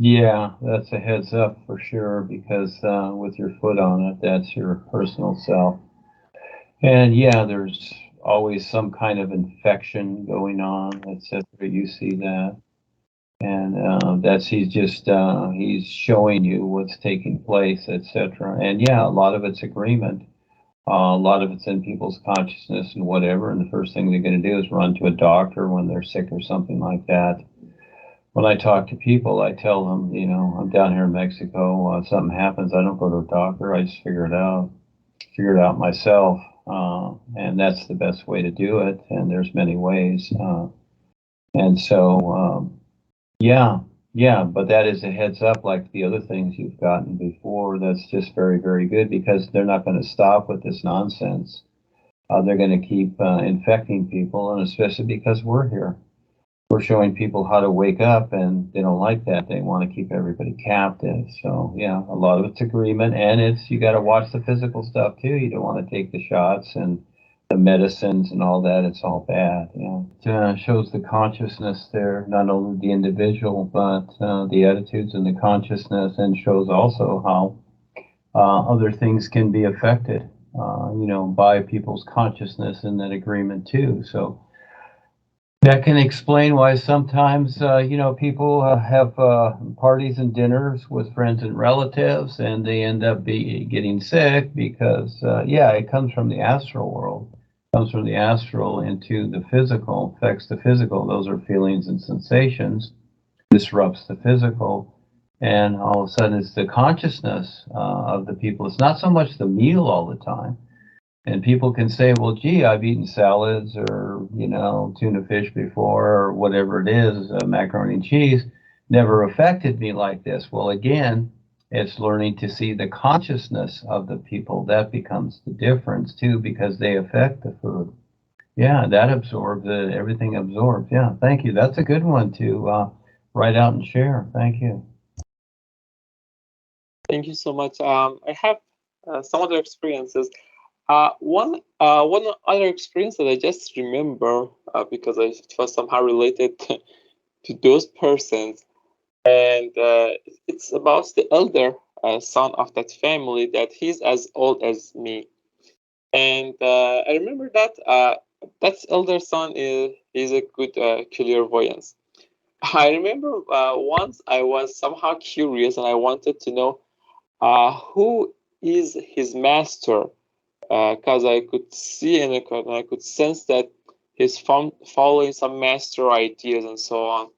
Yeah, that's a heads up for sure because with your foot on it, that's your personal self. And yeah, there's always some kind of infection going on, etc. You see that. And that's he's showing you what's taking place, etc. And yeah, a lot of it's agreement. A lot of it's in people's consciousness and whatever. And the first thing they're going to do is run to a doctor when they're sick or something like that. When I talk to people, I tell them, I'm down here in Mexico. Something happens, I don't go to a doctor. I just figure it out myself. And that's the best way to do it. And there's many ways. And so, yeah, yeah, but that is a heads up like the other things you've gotten before. That's just very, very good because they're not going to stop with this nonsense. They're going to keep infecting people, and especially because we're here. We're showing people how to wake up, and they don't like that. They want to keep everybody captive. So, yeah, a lot of it's agreement, and you got to watch the physical stuff too. You don't want to take the shots and the medicines and all that. It's all bad. It shows the consciousness there, not only the individual, but the attitudes and the consciousness, and shows also how other things can be affected, by people's consciousness and that agreement too. So that can explain why sometimes, people have parties and dinners with friends and relatives, and they end up getting sick because, yeah, it comes from the astral world. It comes from the astral into the physical, affects the physical. Those are feelings and sensations, disrupts the physical, and all of a sudden it's the consciousness of the people. It's not so much the meal all the time. And people can say, well, gee, I've eaten salads or, tuna fish before or whatever it is, macaroni and cheese, never affected me like this. Well, again, it's learning to see the consciousness of the people. That becomes the difference, too, because they affect the food. Yeah, that absorbs it. Everything absorbs. Yeah, thank you. That's a good one to write out and share. Thank you. Thank you so much. I have some other experiences. One other experience that I just remember because it was somehow related to those persons, and it's about the elder son of that family that he's as old as me. And I remember that that elder son is a good clairvoyance. I remember once I was somehow curious and I wanted to know who is his master, because I could see and I could sense that he's following some master ideas and so on,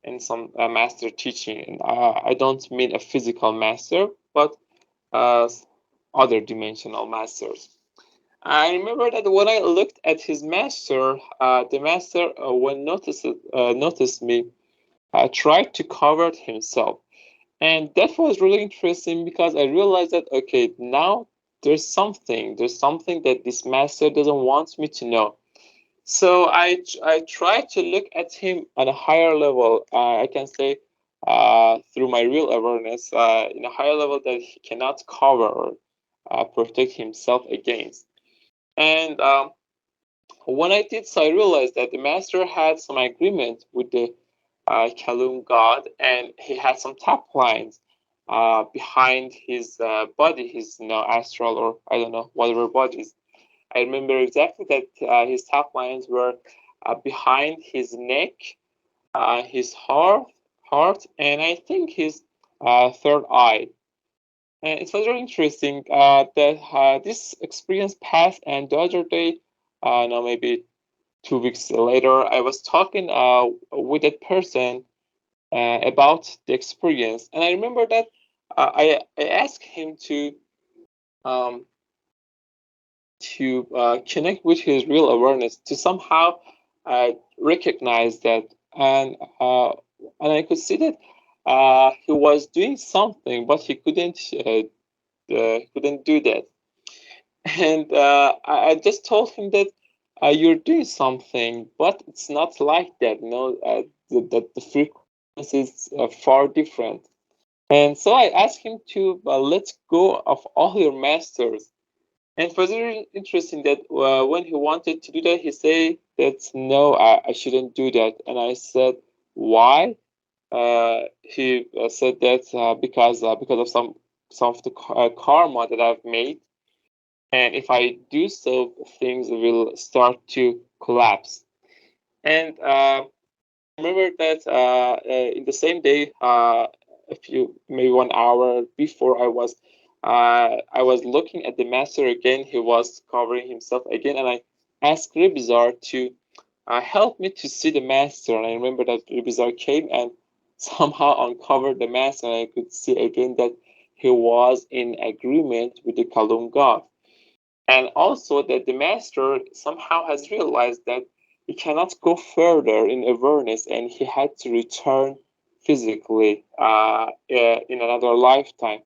and some master teaching. And I don't mean a physical master, but uh, other dimensional masters. I remember that when I looked at his master, the master, when noticed me, tried to cover himself. And that was really interesting because I realized that, okay, now there's something that this master doesn't want me to know. So I tried to look at him on a higher level. I can say through my real awareness, in a higher level that he cannot cover or protect himself against. And when I did so, I realized that the master had some agreement with the Kalum god, and he had some top lines behind his body, his astral or I don't know whatever bodies. I remember exactly that his top lines were behind his neck, his heart, and I think his third eye. And it was very interesting that this experience passed, and the other day, no, maybe 2 weeks later, I was talking with that person about the experience, and I remember that I asked him um, to connect with his real awareness to somehow recognize that, and and I could see that he was doing something, but he couldn't do that. And I just told him that you're doing something, but it's not like that. The frequency is far different. And so I asked him to let go of all your masters. And it was really interesting that when he wanted to do that, he said that no, I shouldn't do that. And I said, why? he said that because of some of the karma that I've made, and if I do so, things will start to collapse. And remember that in the same day, maybe 1 hour before, I was looking at the master again. He was covering himself again, and I asked Rebizar to help me to see the master. And I remember that Rebizar came and somehow uncovered the master, and I could see again that he was in agreement with the Kalun God. And also that the master somehow has realized that he cannot go further in awareness, and he had to return physically in another lifetime.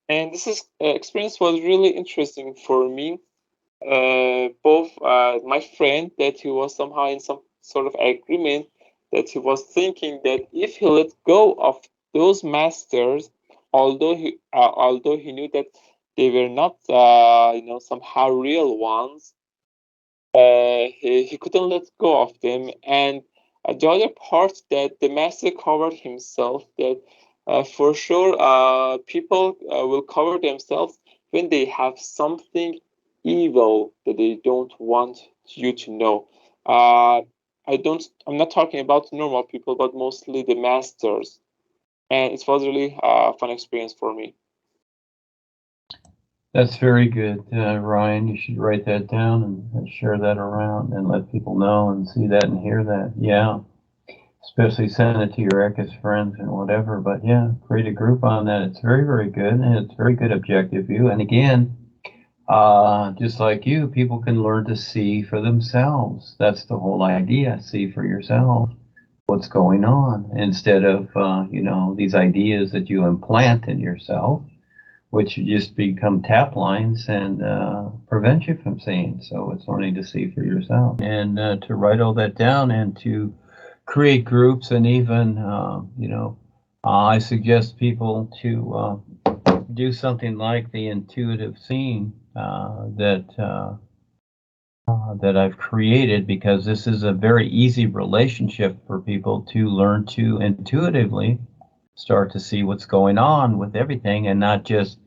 And experience was really interesting for me. Both my friend, that he was somehow in some sort of agreement, that he was thinking that if he let go of those masters, although he knew that they were not somehow real ones, he couldn't let go of them. And the other part, that the master covered himself, that for sure people will cover themselves when they have something evil that they don't want you to know. I'm not talking about normal people, but mostly the masters. And it was really a fun experience for me. That's very good, Ryan. You should write that down and share that around and let people know and see that and hear that. Yeah, especially send it to your ex friends and whatever. But yeah, create a group on that. It's very, very good, and it's very good objective view. And again, just like you, people can learn to see for themselves. That's the whole idea. See for yourself what's going on instead of these ideas that you implant in yourself, which just become tap lines and prevent you from seeing. So it's learning to see for yourself and to write all that down and to create groups. And even I suggest people to do something like the intuitive seeing that I've created, because this is a very easy relationship for people to learn to intuitively start to see what's going on with everything, and not just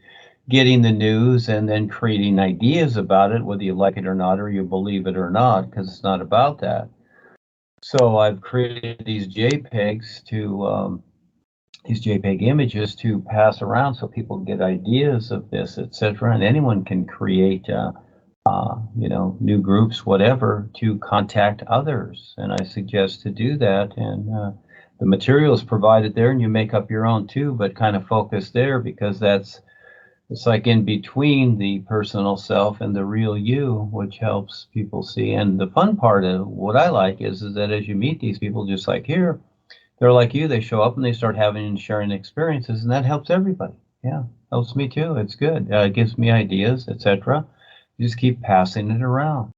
getting the news and then creating ideas about it, whether you like it or not, or you believe it or not, because it's not about that. So I've created these JPEGs these JPEG images to pass around so people get ideas of this, etc. And anyone can create, new groups, whatever, to contact others. And I suggest to do that. And the material is provided there, and you make up your own too, but kind of focus there, because it's like in between the personal self and the real you, which helps people see. And the fun part of what I like is that as you meet these people, just like here, they're like you, they show up and they start having and sharing experiences, and that helps everybody. Yeah, helps me too. It's good. It gives me ideas, etc. You just keep passing it around.